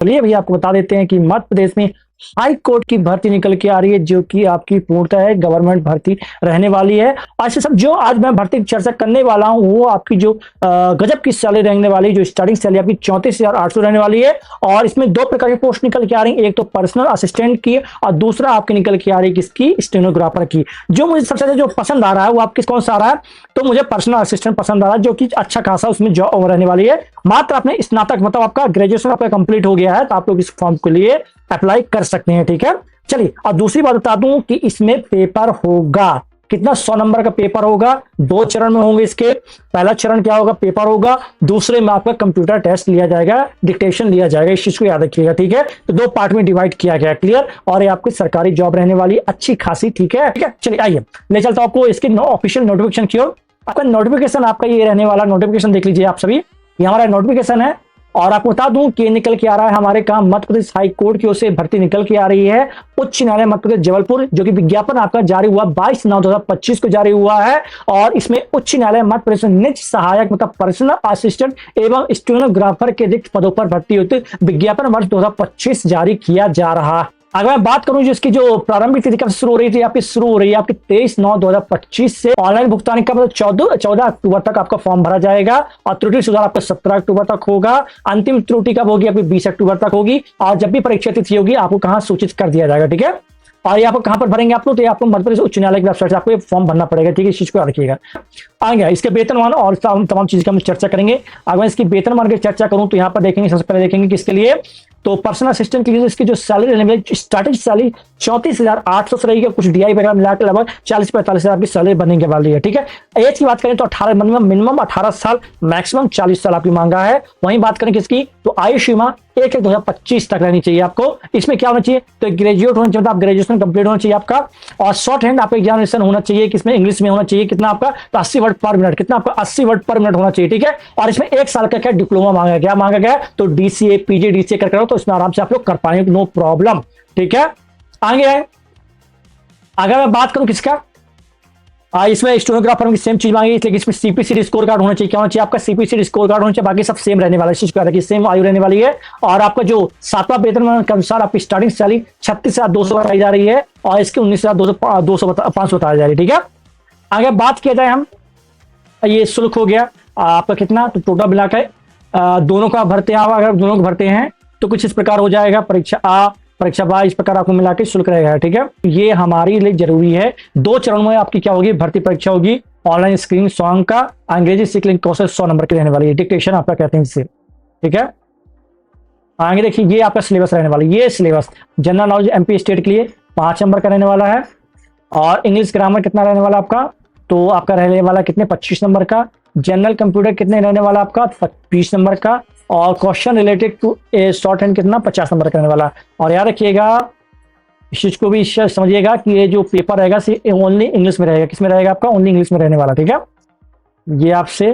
चलिए भैया आपको बता देते हैं कि मध्य प्रदेश में हाई कोर्ट की भर्ती निकल के आ रही है, जो कि आपकी पूर्णतः है गवर्नमेंट भर्ती रहने वाली है। आज से सब जो आज मैं भर्ती की चर्चा करने वाला हूं वो आपकी जो गजब की सैलरी रहने वाली, जो स्टार्टिंग सैलरी आपकी 34,800 रहने वाली है। और इसमें दो प्रकार की पोस्ट निकल के आ रही है, एक तो पर्सनल असिस्टेंट की और दूसरा आपकी निकल के आ रही है किसकी, स्टेनोग्राफर की। जो मुझे सबसे ज्यादा जो पसंद आ रहा है वो आपकी कौन सा आ रहा है, तो मुझे पर्सनल असिस्टेंट पसंद आ रहा है, जो कि अच्छा खासा उसमें जॉब रहने वाली है। मात्र आपने स्नातक मतलब आपका ग्रेजुएशन आपका कंप्लीट हो गया है तो आप लोग इस फॉर्म के लिए अप्लाई कर सकते हैं। ठीक है, चलिए। और दूसरी बात बता दूं कि इसमें पेपर होगा कितना, 100 नंबर का पेपर होगा, 2 चरण में होंगे इसके। पहला चरण क्या होगा, पेपर होगा। दूसरे में आपका कंप्यूटर टेस्ट लिया जाएगा, डिक्टेशन लिया जाएगा। इस चीज को याद रखिएगा। ठीक है, तो 2 पार्ट में डिवाइड किया गया, क्लियर। और ये आपकी सरकारी जॉब रहने वाली अच्छी खासी। ठीक है, ठीक है, चलिए आइए ले चलता हूं आपको इसकी ऑफिशियल नोटिफिकेशन की ओर। आपका नोटिफिकेशन आपका ये रहने वाला, नोटिफिकेशन देख लीजिए आप सभी, ये हमारा नोटिफिकेशन है। और आपको बता दूं कि निकल के आ रहा है हमारे काम मध्य प्रदेश हाई कोर्ट की ओर से भर्ती निकल के आ रही है उच्च न्यायालय मध्य प्रदेश जबलपुर, जो कि विज्ञापन आपका जारी हुआ 22/9/2025 को जारी हुआ है। और इसमें उच्च न्यायालय मध्य प्रदेश में निज सहायक मतलब पर्सनल असिस्टेंट एवं स्टेनोग्राफर के रिक्त पदों पर भर्ती होती विज्ञापन वर्ष 2025 जारी किया जा रहा है। अगर मैं बात करूं जिसकी जो प्रारंभिक तिथि कब शुरू हो रही थी, आपकी शुरू हो रही है आपकी 23/9/2025 से। ऑनलाइन भुगतान का मतलब 14 अक्टूबर तक आपका फॉर्म भरा जाएगा और त्रुटि सुधार आपका 17 अक्टूबर तक होगा। अंतिम त्रुटि कब होगी, आपकी 20 अक्टूबर तक होगी। और जब भी परीक्षा तिथि होगी आपको कहां सूचित कर दिया जाएगा। ठीक है, और ये आपको कहां पर भरेंगे आप लोग, तो आपको मध्य प्रदेश उच्च न्यायालय की वेबसाइट से आपको ये फॉर्म भरना पड़ेगा। ठीक है, इस चीज को याद रखिएगा। आएंगे इसके वेतनमान और तमाम चीज की हम चर्चा करेंगे। अगर इसकी वेतनमान की चर्चा करूं तो यहाँ पर देखेंगे, सबसे पहले देखेंगे किसके लिए, तो पर्सनल असिस्टेंट के लिए इसकी जो सैलरी रहने वाली स्टार्टिंग सैलरी 34,800 से रहेगी। कुछ डीआई वगैरह मिलाकर लगभग 40-45 हजार की सैलरी बनने वाली है। ठीक है, एज की बात करें तो 18 मिनिमम 18 साल, मैक्सिमम 40 साल आपकी मांगा है। वहीं बात करें किसकी, तो आयु सीमा 1/1/2025 तक रहनी चाहिए आपको। इसमें क्या होना चाहिए, तो ग्रेजुएट होना चाहिए, मतलब आप ग्रेजुएशन कंप्लीट होना चाहिए आपका। और शॉर्ट हैंड आपका एग्जामिनेशन होना चाहिए, किसमें, इंग्लिश में होना चाहिए। कितना आपका, तो 80 वर्ड पर मिनट, कितना आपका 80 वर्ड पर मिनट होना चाहिए। ठीक है, और इसमें 1 साल का क्या डिप्लोमा मांगा गया, मांगा गया तो डीसीए पीजी डीसीए कर करो, तो इसमें आराम से आप लोग कर पाएंगे, नो प्रॉब्लम। ठीक है, आगे है। अगर मैं बात करूं किसका, इसमें स्टेनोग्राफर में सेम चीज मांगी, इसलिए इसमें सीपीसी स्कोर कार्ड होना चाहिए। क्या होना चाहिए, आपका सीपीसी स्कोर कार्ड होना चाहिए। बाकी सब सेम रहने वाला है, सेम आयु रहने वाली है। और आपका जो 7वां वेतनमान के अनुसार आपकी स्टार्टिंग सैलरी 36,200 बताई जा रही है और इसकी 19,500 बताई जा रही है। ठीक है, आगे बात किया जाए हम, ये शुल्क हो गया आपका कितना, तो टोटल मिलाकर दोनों का भरते हैं, अगर दोनों को भरते हैं तो कुछ इस प्रकार हो जाएगा। परीक्षा आ, परीक्षा बा, इस प्रकार आपको मिला के शुल्क रहेगा। ठीक है, ये हमारे लिए जरूरी है। 2 चरणों में आपकी क्या होगी, भर्ती परीक्षा होगी। ऑनलाइन स्क्रीनिंग 100 अंक का, अंग्रेजी सीखने कौशल 100 नंबर की रहने वाली है, डिक्टेशन आपका कहते हैं इससे। ठीक है, आगे देखिए ये आपका सिलेबस रहने वाला है। ये syllabus general knowledge MP state के लिए 5 नंबर का रहने वाला है। और इंग्लिश ग्रामर कितना रहने वाला आपका, तो आपका रहने वाला कितने, 25 नंबर का। जनरल कंप्यूटर कितने रहने वाला आपका, 20 नंबर का। और question related to short hand कितना, 50 नंबर का रहने वाला। और याद रखिएगा, इस चीज को भी समझिएगा कि ये जो पेपर रहेगा ओनली इंग्लिश में रहेगा। किसमें रहेगा आपका, ओनली इंग्लिश में रहने वाला। ठीक है, ये आपसे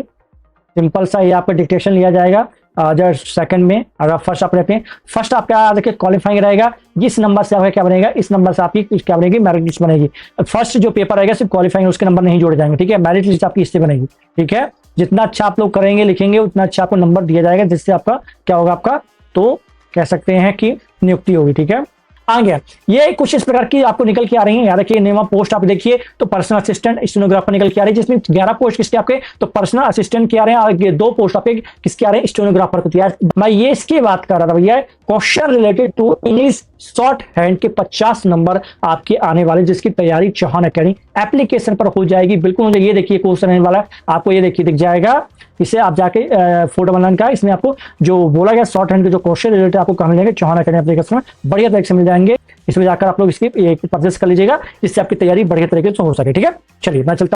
सिंपल सा ये आपका डिक्टेशन लिया जाएगा। अगर सेकंड में अगर फर्स्ट आप रहते हैं, फर्स्ट आपका देखिए क्वालिफाइंग रहेगा, जिस नंबर से आपका क्या बनेगा, इस नंबर से आपकी क्या बनेगी, मेरिट लिस्ट बनेगी। फर्स्ट जो पेपर रहेगा सिर्फ क्वालिफाइंग, उसके नंबर नहीं जोड़े जाएंगे। ठीक है, मेरिट लिस्ट आपकी इससे बनेगी। ठीक है, जितना अच्छा आप लोग करेंगे लिखेंगे उतना अच्छा आपको नंबर दिया जाएगा, जिससे आपका क्या होगा, आपका तो कह सकते हैं कि नियुक्ति होगी। ठीक है, आगे ये कुछ इस प्रकार की आपको निकल के आ रही है। याद रखिए, नियम पोस्ट आप देखिए तो पर्सनल असिस्टेंट स्टेनोग्राफर निकल के आ रही है, जिसमें 11 पोस्ट किसके आपके, तो पर्सनल असिस्टेंट के आ रहे हैं। और 2 पोस्ट आपके किसके आ रहे हैं, स्टेनोग्राफर को। यार मैं ये इसकी बात कर रहा था भैया, question related to English short hand के 50 नंबर आपके आने वाले, जिसकी तैयारी चौहान अकेडमी एप्लीकेशन पर हो जाएगी। बिल्कुल मुझे ये देखिए क्वेश्चन रहने वाला है आपको, ये देखिए दिख जाएगा। इसे आप जाके फोटो बनाने का, इसमें आपको जो बोला गया शॉर्ट हैंड के जो क्वेश्चन रिलेटेड आपको कहाँ मिलेंगे, चौहान अकेडमी एप्लीकेशन में बढ़िया तरीके से मिल जाएंगे। इसमें जाकर आप लोग इसकी परचेस कर लीजिएगा, जिससे आपकी तैयारी बढ़िया तरीके से हो सके। ठीक है, चलिए मैं चलता